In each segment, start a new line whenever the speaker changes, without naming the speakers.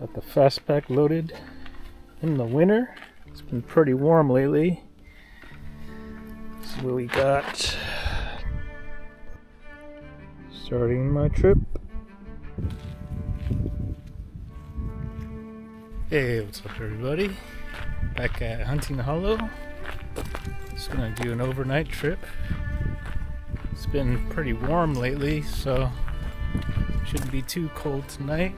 Got the Fastpack loaded in the winter. It's been pretty warm lately. So what we got. Starting my trip. Hey, what's up everybody? Back at Hunting Hollow. Just gonna do an overnight trip. It's been pretty warm lately, so shouldn't be too cold tonight.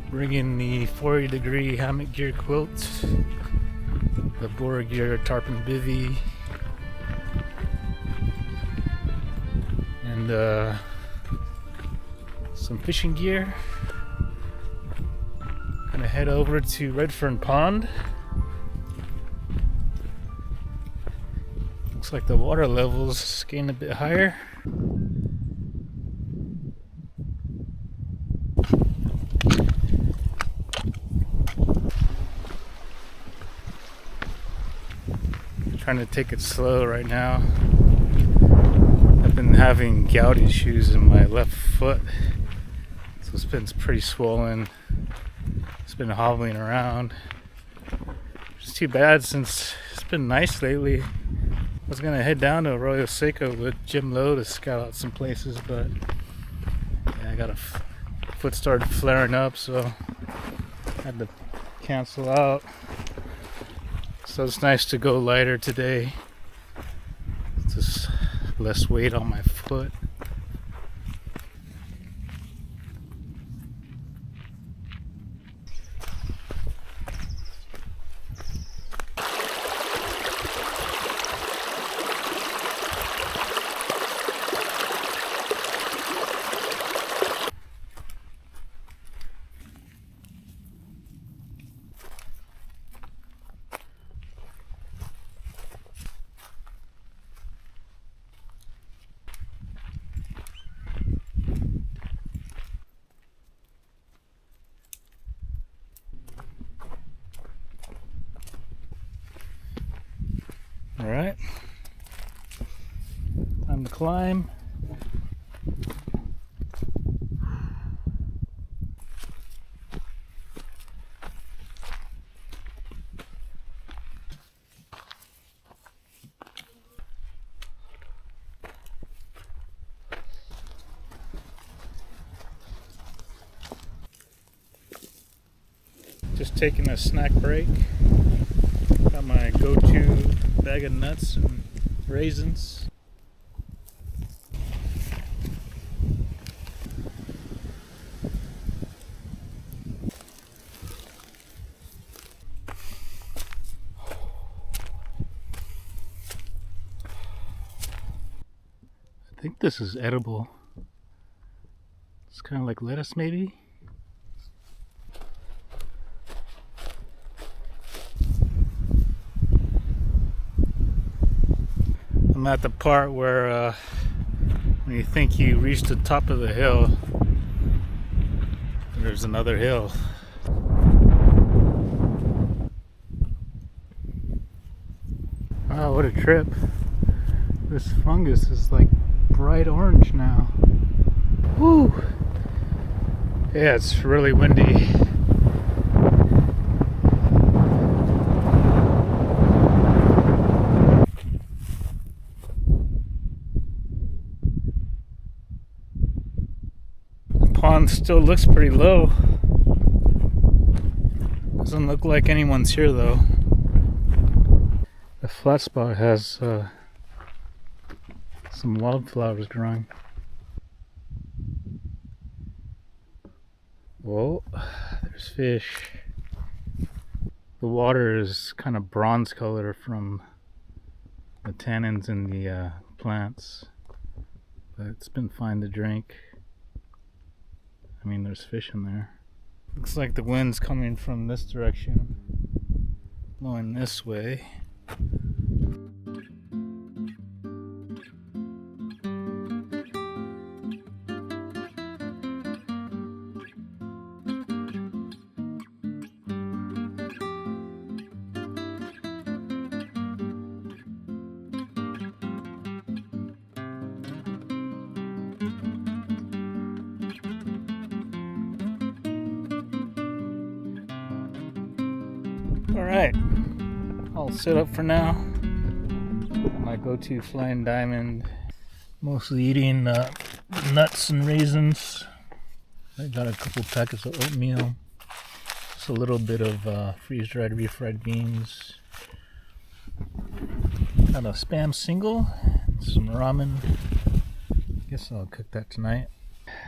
Bringing the 40-degree hammock gear quilt, the Bora gear Tarp and Bivy, and some fishing gear. Gonna head over to Redfern Pond. Looks like the water level's getting a bit higher. Trying to take it slow right now. I've been having gout issues in my left foot, so it's been pretty swollen. It's been hobbling around. It's too bad since it's been nice lately. I was gonna head down to Arroyo Seco with Jim Lowe to scout out some places, but yeah, I got a foot started flaring up, so I had to cancel out. So it's nice to go lighter today. It's just less weight on my foot. All right, time to climb. Just taking a snack break. Got my go-to bag of nuts and raisins. I think this is edible. It's kind of like lettuce maybe. I'm at the part where when you think you reached the top of the hill, there's another hill. Wow, what a trip. This fungus is like bright orange now. Woo! Yeah, it's really windy. Pond still looks pretty low. Doesn't look like anyone's here though. The flat spot has some wildflowers growing. Whoa, there's fish. The water is kind of bronze color from the tannins in the plants, but it's been fine to drink. I mean, there's fish in there. Looks like the wind's coming from this direction, blowing this way. Alright, I'll sit up for now. My go-to Flying Diamond. Mostly eating nuts and raisins. I got a couple packets of oatmeal. Just a little bit of freeze-dried refried beans. Got a Spam single. Some ramen. Guess I'll cook that tonight.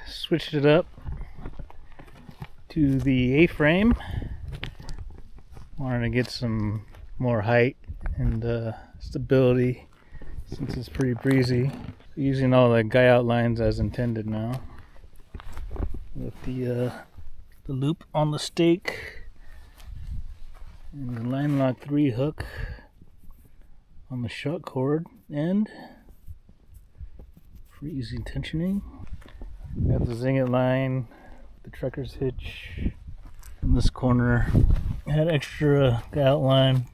Switched it up to the A-frame. Wanted to get some more height and stability since it's pretty breezy. Using all the guy outlines as intended now. With the loop on the stake and the line lock 3 hook on the shot cord end for easy tensioning. Got the Zinget line, the trekker's hitch. In this corner, I had extra guy outline.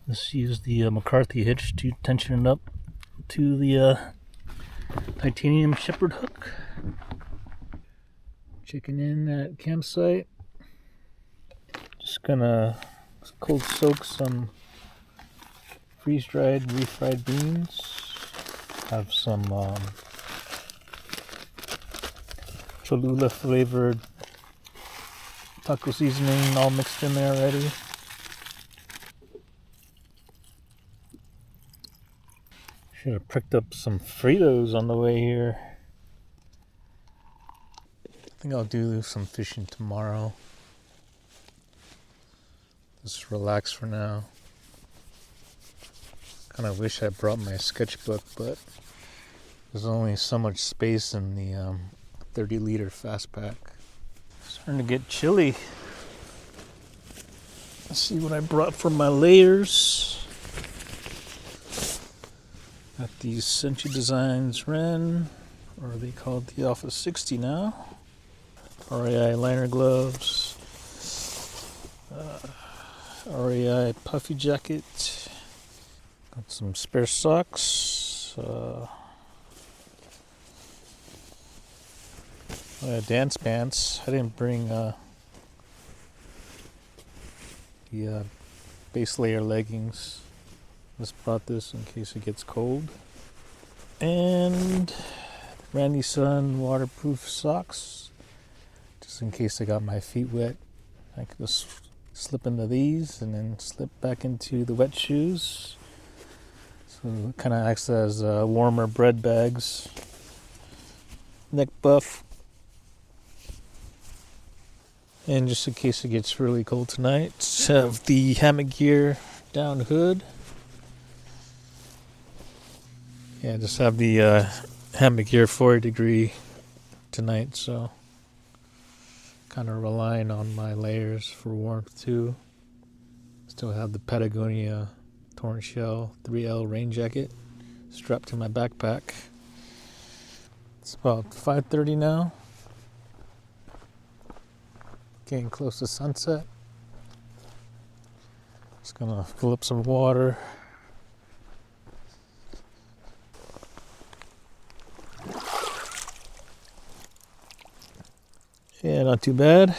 Let's use the McCarthy hitch to tension it up to the titanium shepherd hook. Checking in at campsite. Just gonna cold soak some freeze-dried refried beans. Have some Cholula flavored taco seasoning all mixed in there already. Should have picked up some Fritos on the way here. I think I'll do some fishing tomorrow. Just relax for now. Kind of wish I brought my sketchbook, but there's only so much space in the 30-liter Fastpack. Starting to get chilly. Let's see what I brought for my layers. Got these Senchi Designs Ren, or are they called the Alpha 60 now? REI liner gloves. REI puffy jacket. Got some spare socks. Dance pants. I didn't bring the base layer leggings. Just brought this in case it gets cold. And Randy Sun waterproof socks. Just in case I got my feet wet. I could just slip into these and then slip back into the wet shoes. So it kind of acts as warmer bread bags. Neck buff. And just in case it gets really cold tonight, have the hammock gear down hood. Yeah, just have the hammock gear 40 degree tonight, so kind of relying on my layers for warmth too. Still have the Patagonia Torrent Shell 3L rain jacket strapped to my backpack. It's about 5:30 now. Getting close to sunset. Just gonna fill up some water. Yeah, not too bad.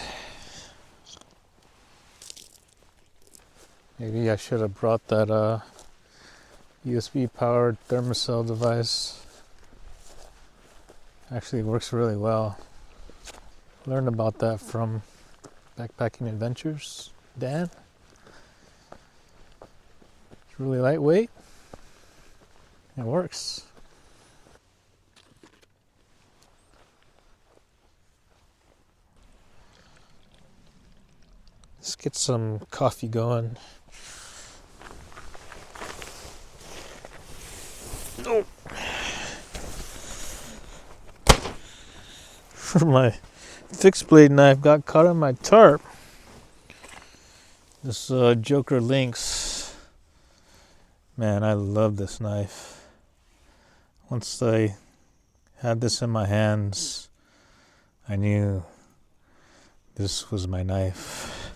Maybe I should have brought that USB powered thermocell device. Actually works really well. Learned about that from Backpacking Adventures, Dan. It's really lightweight. It works. Let's get some coffee going. Oh. My fixed blade knife got caught on my tarp. This Joker Lynx. Man, I love this knife. Once I had this in my hands, I knew this was my knife.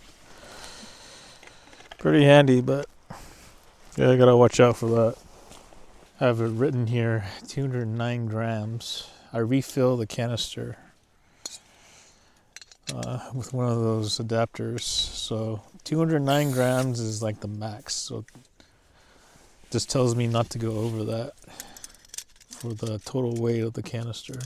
Pretty handy, but yeah, I gotta watch out for that. I have it written here, 209 grams. I refill the canister with one of those adapters. So 209 grams is like the max. So this tells me not to go over that for the total weight of the canister.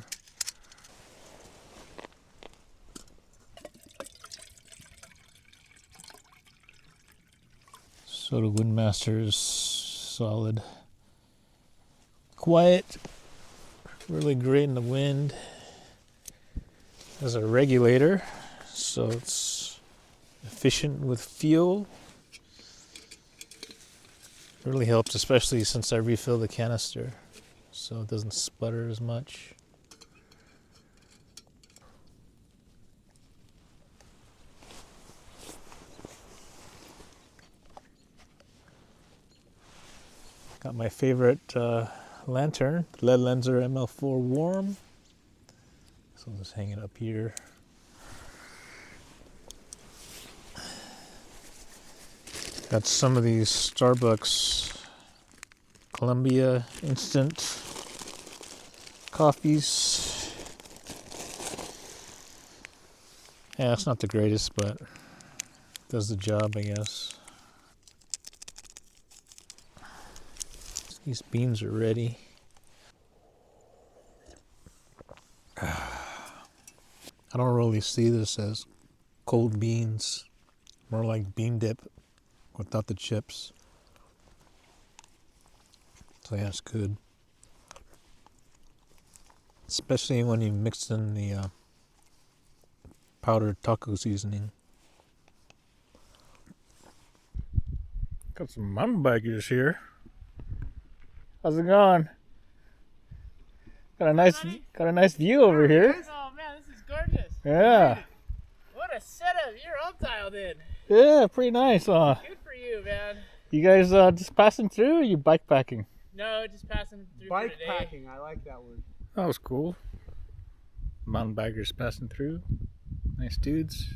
So the Windmaster is solid. Quiet, really great in the wind. Has a regulator, so it's efficient with fuel. Really helps, especially since I refill the canister, so it doesn't sputter as much. Got my favorite lantern, LED Lenser ML4 Warm. So I'll just hang it up here. Got some of these Starbucks Columbia instant coffees. Yeah, it's not the greatest, but does the job, I guess. These beans are ready. I don't really see this as cold beans, more like bean dip without the chips. So yeah, it's good. Especially when you mix in the powdered taco seasoning. Got some mountain bikers here. How's it going? Got a nice view over here.
Oh man, this is gorgeous.
Yeah.
Dude, what a setup. You're all dialed in.
Yeah, pretty nice.
Good for you, man.
You guys just passing through, or are you bike packing?
No, just passing through
Bike
for today.
packing, I like that word.
That was cool. Mountain bikers passing through. Nice dudes.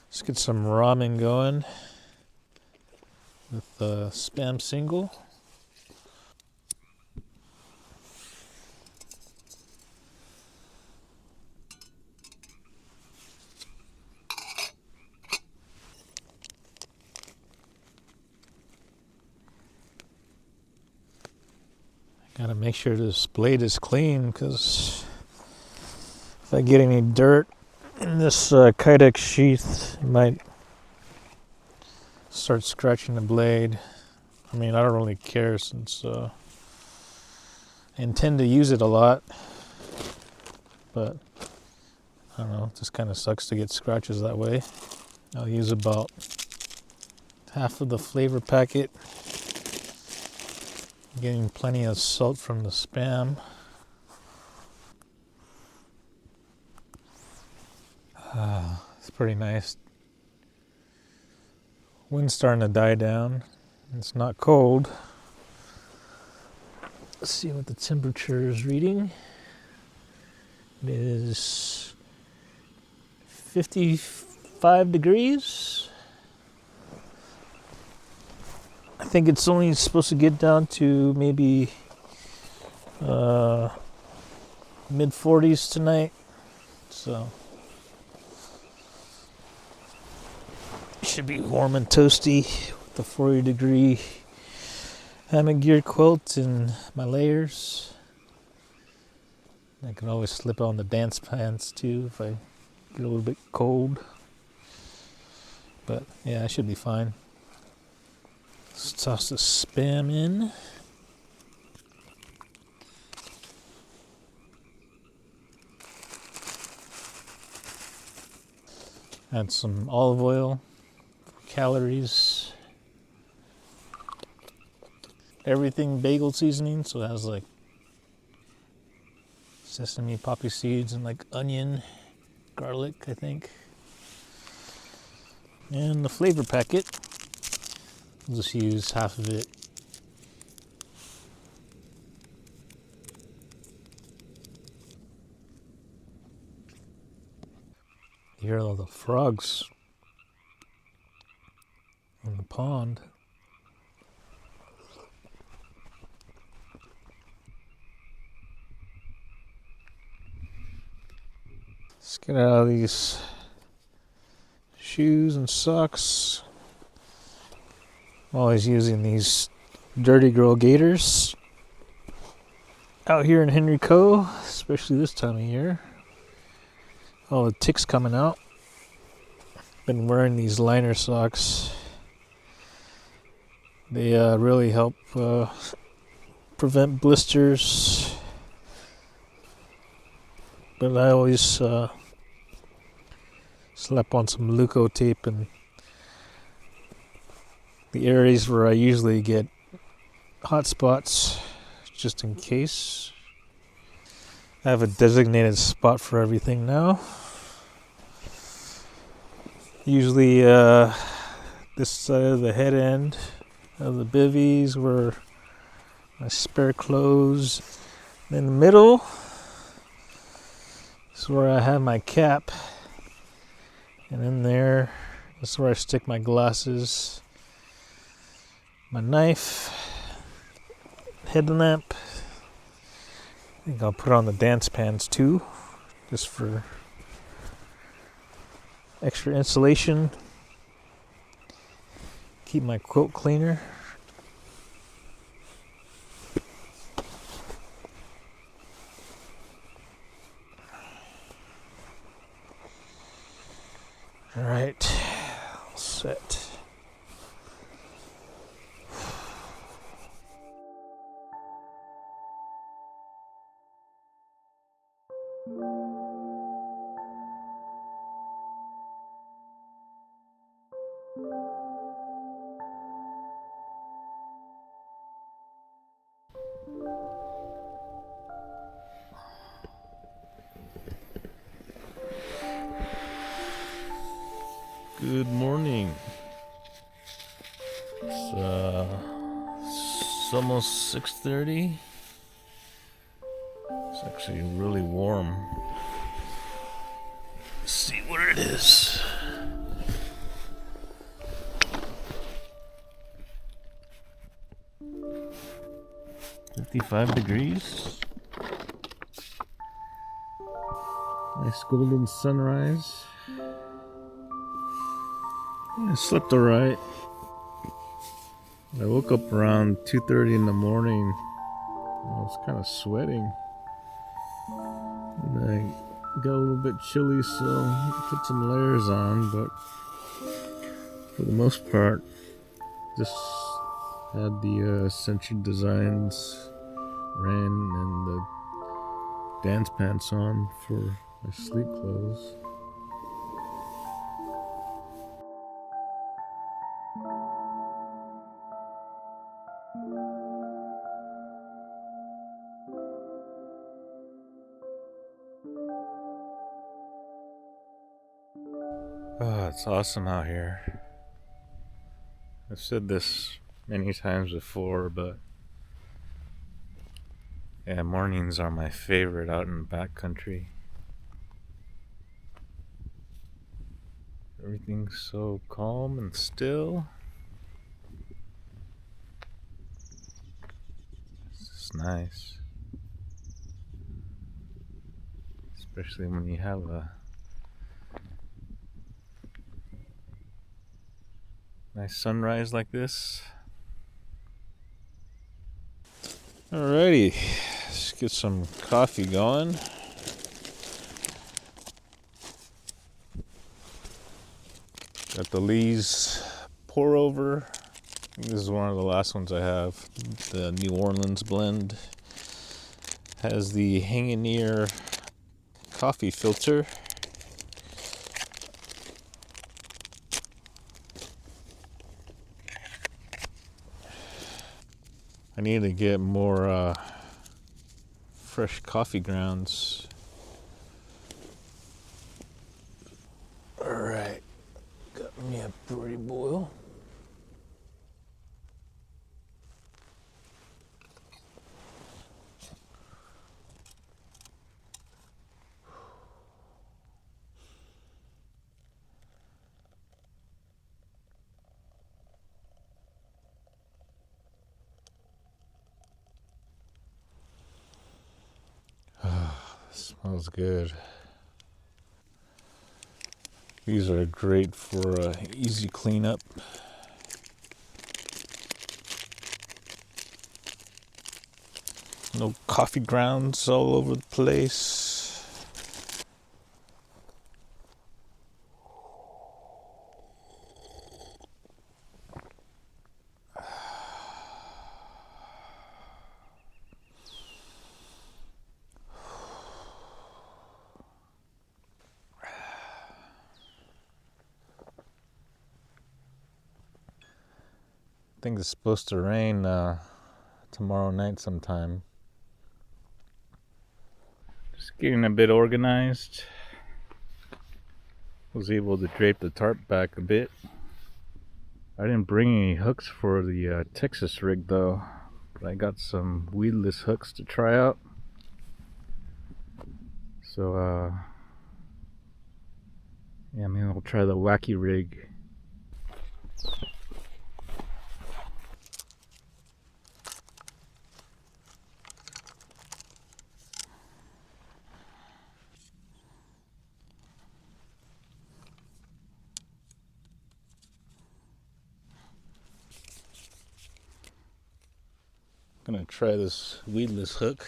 Let's get some ramen going with the Spam single. Gotta make sure this blade is clean, because if I get any dirt in this Kydex sheath, it might start scratching the blade. I mean, I don't really care, since I intend to use it a lot, but I don't know, it just kind of sucks to get scratches that way. I'll use about half of the flavor packet. Getting plenty of salt from the Spam. It's pretty nice. Wind's starting to die down. It's not cold. Let's see what the temperature is reading. It is 55 degrees. I think it's only supposed to get down to maybe mid 40s tonight. So should be warm and toasty with the 40-degree hammock gear quilt and my layers. I can always slip on the dance pants too if I get a little bit cold. But yeah, I should be fine. Let's toss the Spam in. Add some olive oil for calories. Everything bagel seasoning, so it has like sesame, poppy seeds, and like onion, garlic, I think. And the flavor packet. I'll just use half of it. You hear all the frogs in the pond.
Let's get out of these shoes and socks. I'm always using these Dirty Girl gaiters out here in Henry Cove, especially this time of year. All the ticks coming out. Been wearing these liner socks. They really help prevent blisters. But I always slap on some Leuco tape in the areas where I usually get hot spots, just in case. I have a designated spot for everything now. Usually this side of the head end of the bivvies where my spare clothes. In the middle is where I have my cap. And in there is where I stick my glasses, my knife, headlamp. I think I'll put on the dance pants too, just for extra insulation. Keep my quilt cleaner. All right, all set.
Good morning. It's almost 6:30. It's actually really warm. Let's see what it is. $55. Nice golden sunrise. I slept alright. I woke up around 2:30 in the morning. I was kind of sweating. And I got a little bit chilly, so I put some layers on, but for the most part, just had the Century Designs ran and the dance pants on for my sleep clothes. Oh, it's awesome out here. I've said this many times before, but yeah, mornings are my favorite out in the backcountry. Everything's so calm and still. It's just nice. Especially when you have a nice sunrise like this.
Alrighty, let's get some coffee going. Got the Lee's pour over. This is one of the last ones I have. The New Orleans blend. Has the hanging ear coffee filter. I need to get more fresh coffee grounds. Alright, got me a pretty boil. Smells good. These are great for easy cleanup. No coffee grounds all over the place. I think it's supposed to rain tomorrow night sometime.
Just getting a bit organized. Was able to drape the tarp back a bit. I didn't bring any hooks for the Texas rig though, but I got some weedless hooks to try out. So yeah, maybe I'll try the wacky rig.
Gonna try this weedless hook.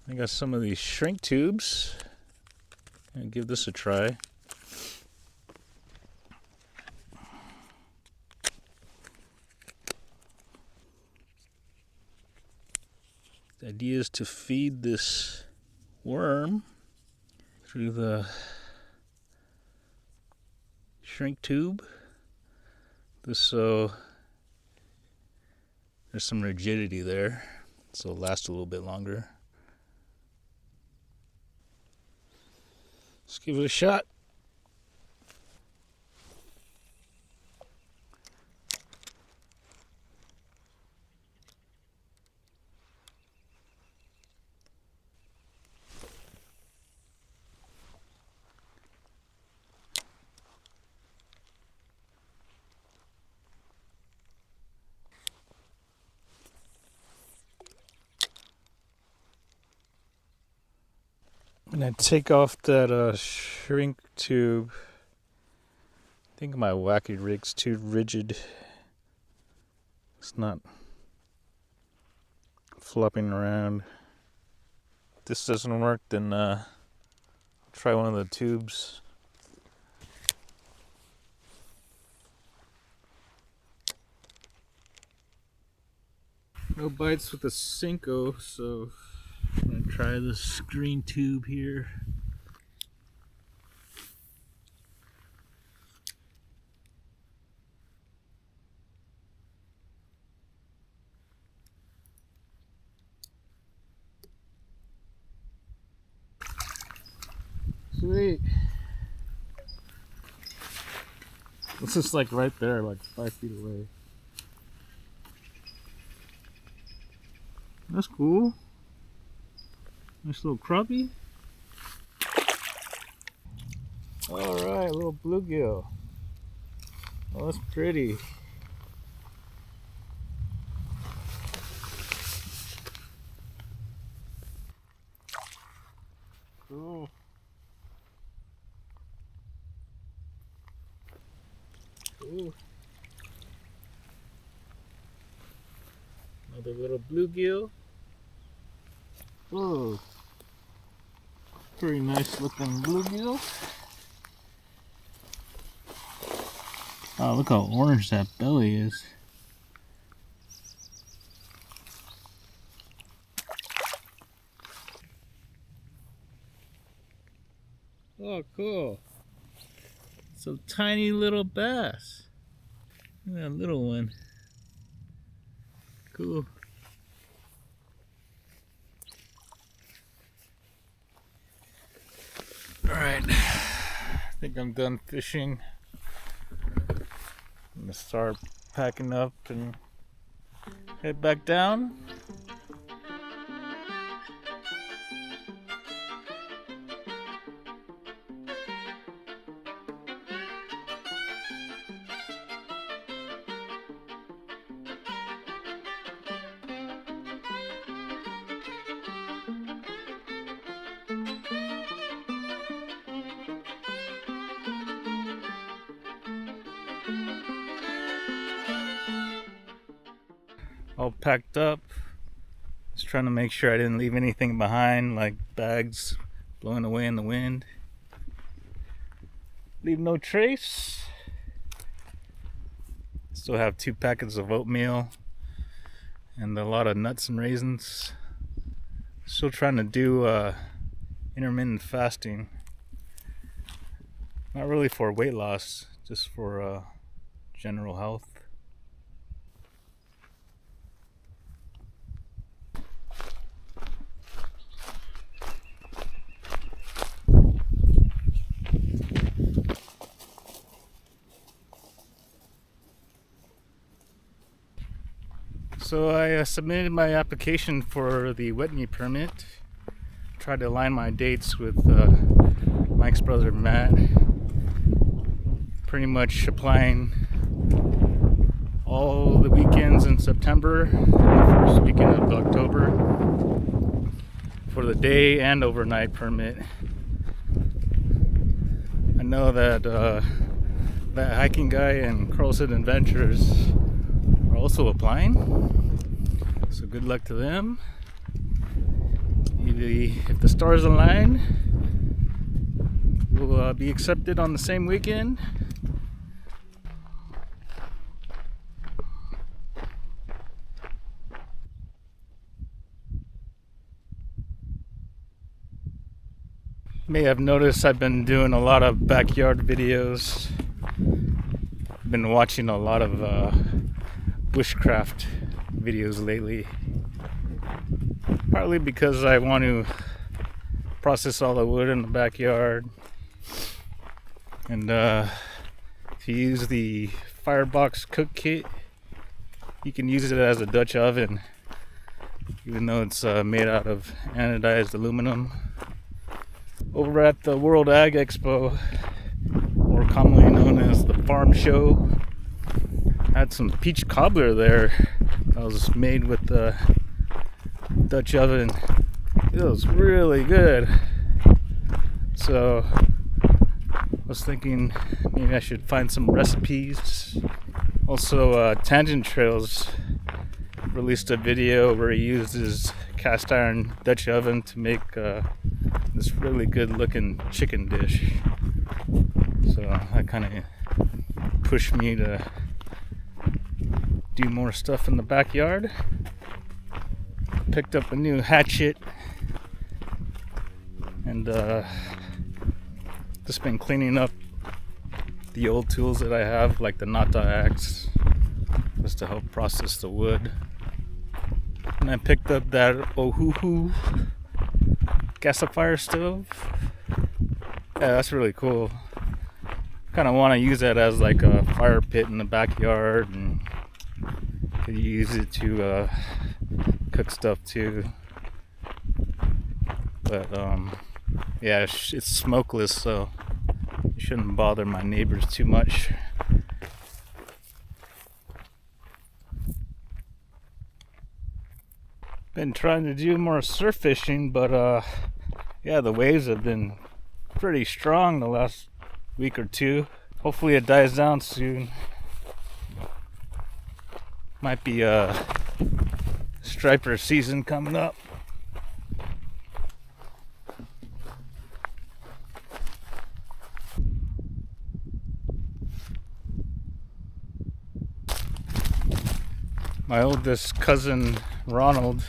I got some of these shrink tubes. Gonna give this a try. The idea is to feed this worm through the shrink tube. This so there's some rigidity there, so it'll last a little bit longer. Let's give it a shot. I'm gonna take off that shrink tube. I think my wacky rig's too rigid. It's not flopping around. If this doesn't work, then I'll try one of the tubes. No bites with the Cinco, so I'm gonna try this green tube here. Sweet. This is like right there, like 5 feet away. That's cool. Nice little crappie. Alright, little bluegill. Oh, that's pretty. Cool. Ooh. Another little bluegill. Whoa. Pretty nice looking bluegill. Oh, look how orange that belly is. Oh, cool. It's a tiny little bass. Look at that little one. Cool. Alright. I think I'm done fishing. I'm gonna start packing up and head back down.
all packed up. Just trying to make sure I didn't leave anything behind, like bags blowing away in the wind. Leave no trace. Still have 2 packets of oatmeal and a lot of nuts and raisins. Still trying to do intermittent fasting. Not really for weight loss, just for general health. So I submitted my application for the Whitney permit. Tried to align my dates with Mike's brother Matt. Pretty much applying all the weekends in September and the first weekend of October for the day and overnight permit. I know that that hiking guy and Carlson Adventures are also applying, so good luck to them. If the stars align, we'll be accepted on the same weekend. May have noticed I've been doing a lot of backyard videos. Been watching a lot of bushcraft videos lately. Partly because I want to process all the wood in the backyard. And if you use the Firebox cook kit, you can use it as a Dutch oven, even though it's made out of anodized aluminum. Over at the World Ag Expo, more commonly known as the Farm Show, I had some peach cobbler there that was made with the Dutch oven. It was really good. So I was thinking maybe I should find some recipes. Also, Tangent Trails released a video where he used his cast iron Dutch oven to make this really good looking chicken dish. So that kind of pushed me to do more stuff in the backyard. Picked up a new hatchet and just been cleaning up the old tools that I have, like the Nata axe, just to help process the wood. And I picked up that Ohuhu gasifier stove. Yeah, that's really cool. Kind of want to use that as like a fire pit in the backyard, and could use it to cook stuff too. But yeah, it's smokeless, so it shouldn't bother my neighbors too much. Been trying to do more surf fishing, but yeah, the waves have been pretty strong the last week or two. Hopefully it dies down soon. Might be a striper season coming up. My oldest cousin Ronald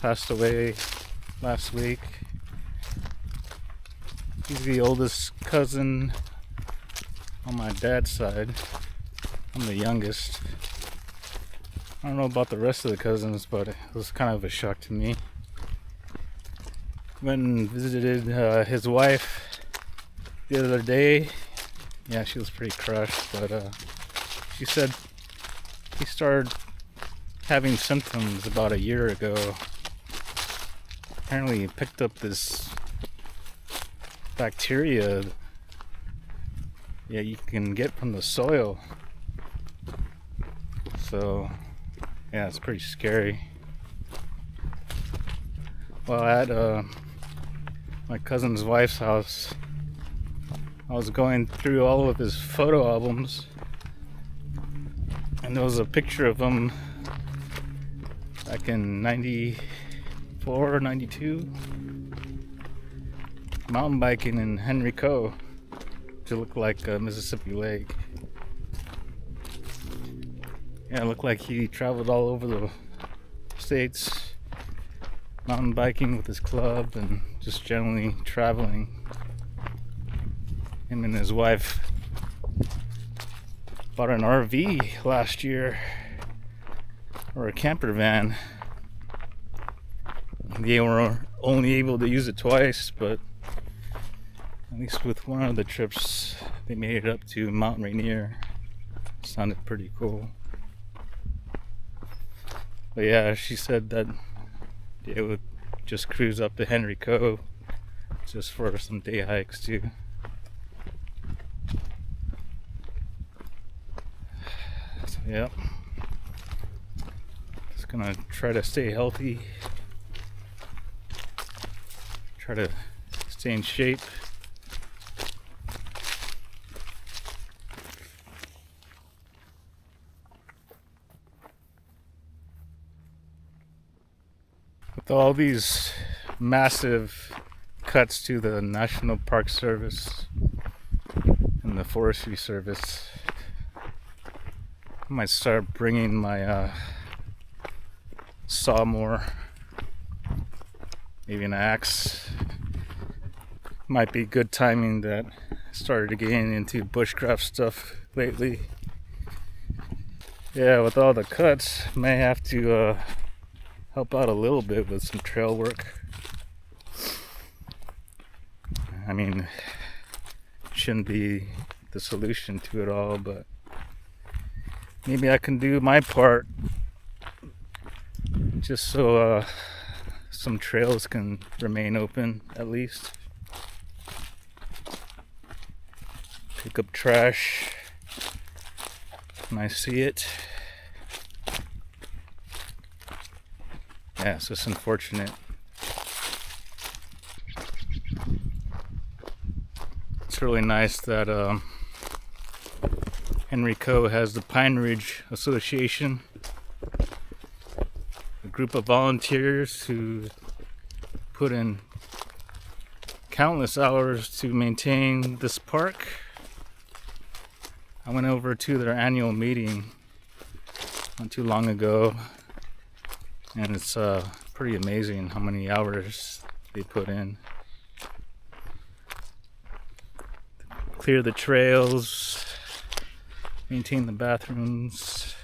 passed away last week. He's the oldest cousin on my dad's side. I'm the youngest. I don't know about the rest of the cousins, but it was kind of a shock to me. Went and visited his wife the other day. Yeah, she was pretty crushed, but she said he started having symptoms about a year ago. Apparently he picked up this bacteria you can get from the soil. So yeah, it's pretty scary. Well, at my cousin's wife's house, I was going through all of his photo albums, and there was a picture of him back in 94 or 92. Mountain biking in Henrico to look like Mississippi Lake. Yeah, it looked like he traveled all over the states, mountain biking with his club and just generally traveling. Him and his wife bought an RV last year, or a camper van. They were only able to use it twice, but at least with one of the trips they made it up to Mount Rainier. Sounded pretty cool. But yeah, she said that they would just cruise up to Henrico just for some day hikes too. So yeah, just gonna try to stay healthy, try to stay in shape. With all these massive cuts to the National Park Service and the Forestry Service, I might start bringing my saw more, maybe an axe. Might be good timing that I started getting into bushcraft stuff lately. Yeah, with all the cuts, may have to help out a little bit with some trail work. I mean, shouldn't be the solution to it all, but maybe I can do my part just so some trails can remain open at least. Pick up trash when I see it. Yeah, it's just unfortunate. It's really nice that Henrico has the Pine Ridge Association, a group of volunteers who put in countless hours to maintain this park. I went over to their annual meeting not too long ago, and it's pretty amazing how many hours they put in. Clear the trails, maintain the bathrooms,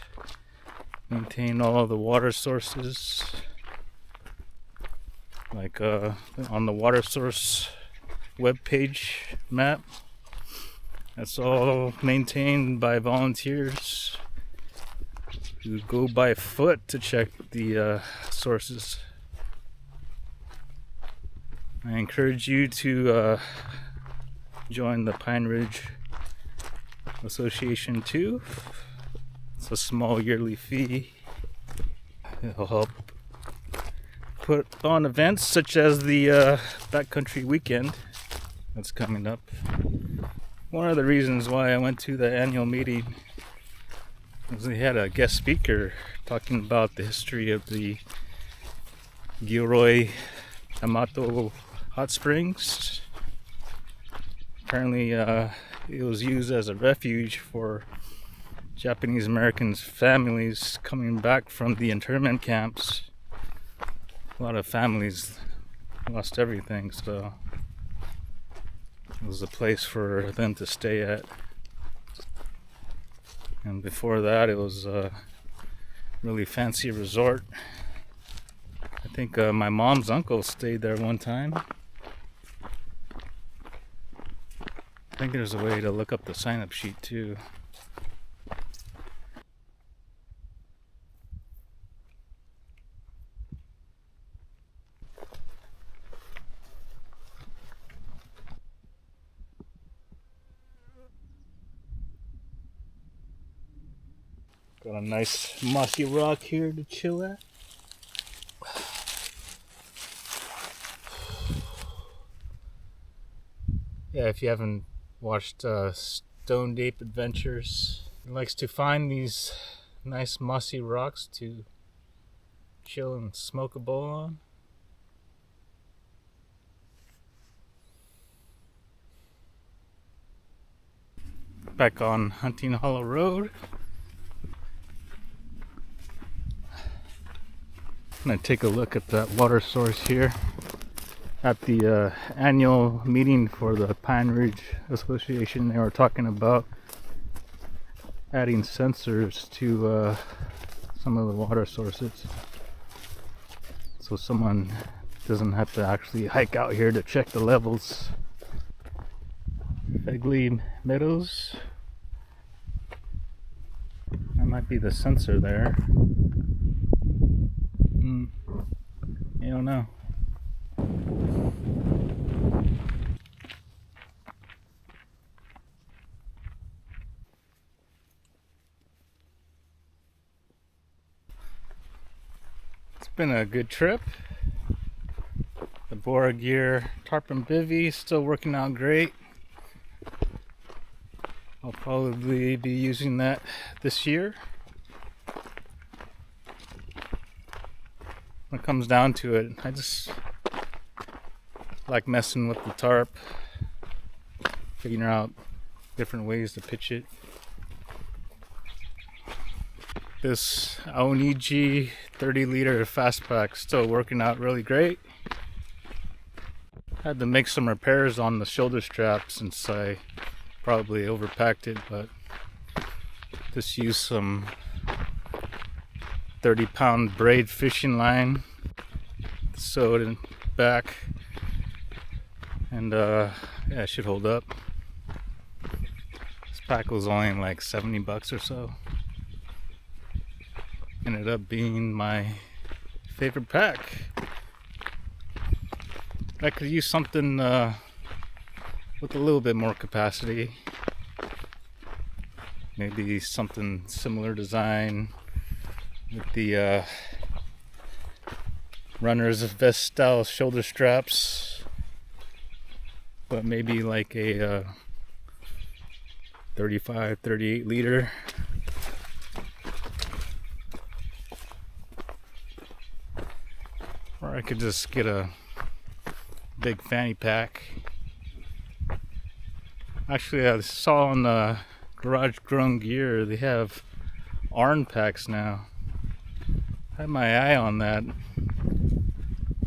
maintain all the water sources. Like on the water source webpage map, that's all maintained by volunteers who go by foot to check the sources. I encourage you to join the Pine Ridge Association too. It's a small yearly fee. It'll help put on events such as the Backcountry Weekend that's coming up. One of the reasons why I went to the annual meeting was they had a guest speaker talking about the history of the Gilroy Amato Hot Springs. Apparently it was used as a refuge for Japanese Americans families coming back from the internment camps. A lot of families lost everything, so it was a place for them to stay at. And before that, it was a really fancy resort. I think my mom's uncle stayed there one time. I think there's a way to look up the sign-up sheet too. Got a nice mossy rock here to chill at. Yeah, if you haven't watched Stoned Ape Adventures, he likes to find these nice mossy rocks to chill and smoke a bowl on. Back on Hunting Hollow Road. I'm gonna take a look at that water source here at the annual meeting for the Pine Ridge Association. They were talking about adding sensors to some of the water sources, so someone doesn't have to actually hike out here to check the levels. Fegley Meadows. That might be the sensor there. I don't know. It's been a good trip. The Bora gear, Tarp and Bivy, still working out great. I'll probably be using that this year. When it comes down to it, I just like messing with the tarp, figuring out different ways to pitch it. This Aoniji 30-liter Fastpack still working out really great. Had to make some repairs on the shoulder strap since I probably overpacked it, but just used some 30-pound braid fishing line, sewed it back, and yeah, it should hold up. This pack was only like $70 or so. Ended up being my favorite pack. I could use something with a little bit more capacity. Maybe something similar design with the runner's vest style shoulder straps, but maybe like a 35-38 liter. Or I could just get a big fanny pack. Actually, I saw on the Garage Grown Gear they have Arn packs now. I had my eye on that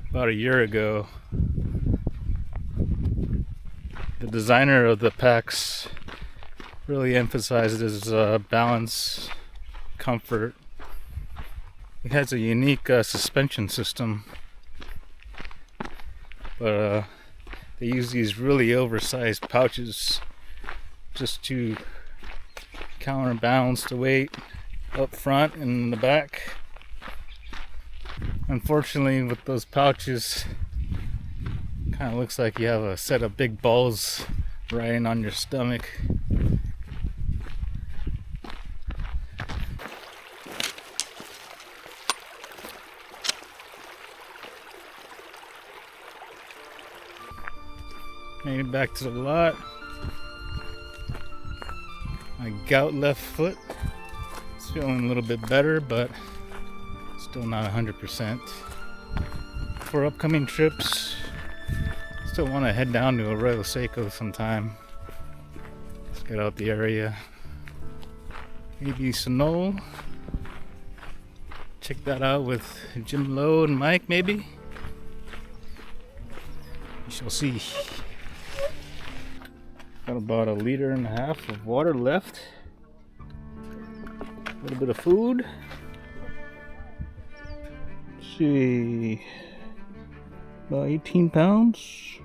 about a year ago. The designer of the packs really emphasizes balance, comfort. It has a unique suspension system, but they use these really oversized pouches just to counterbalance the weight up front and in the back. Unfortunately, with those pouches, kind of looks like you have a set of big balls riding on your stomach. Made it back to the lot. My gout left foot is feeling a little bit better, but still not 100%. For upcoming trips, still want to head down to Arroyo Seco sometime. Let's get out the area. Maybe Sonol. Check that out with Jim Lowe and Mike, maybe. We shall see. Got about 1.5 liters of water left. A little bit of food. Let's see. About 18 pounds.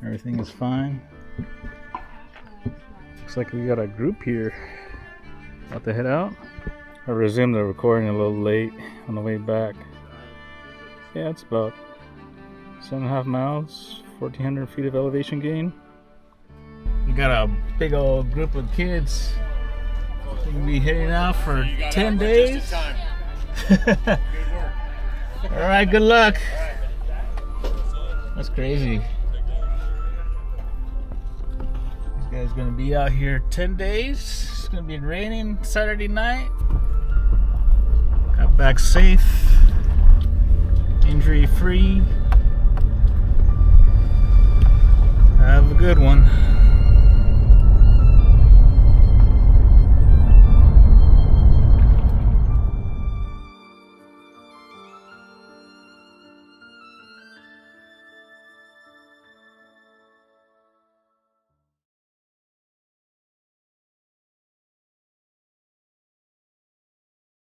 Everything is fine. Looks like we got a group here. About to head out. I resumed the recording a little late on the way back. Yeah, it's about 7.5 miles, 1,400 feet of elevation gain. We got a big old group of kids. We're gonna be heading out for 10 days. Alright, good luck. That's crazy. This guy's gonna be out here 10 days. It's gonna be raining Saturday night. Got back safe. injury free. Have a good one.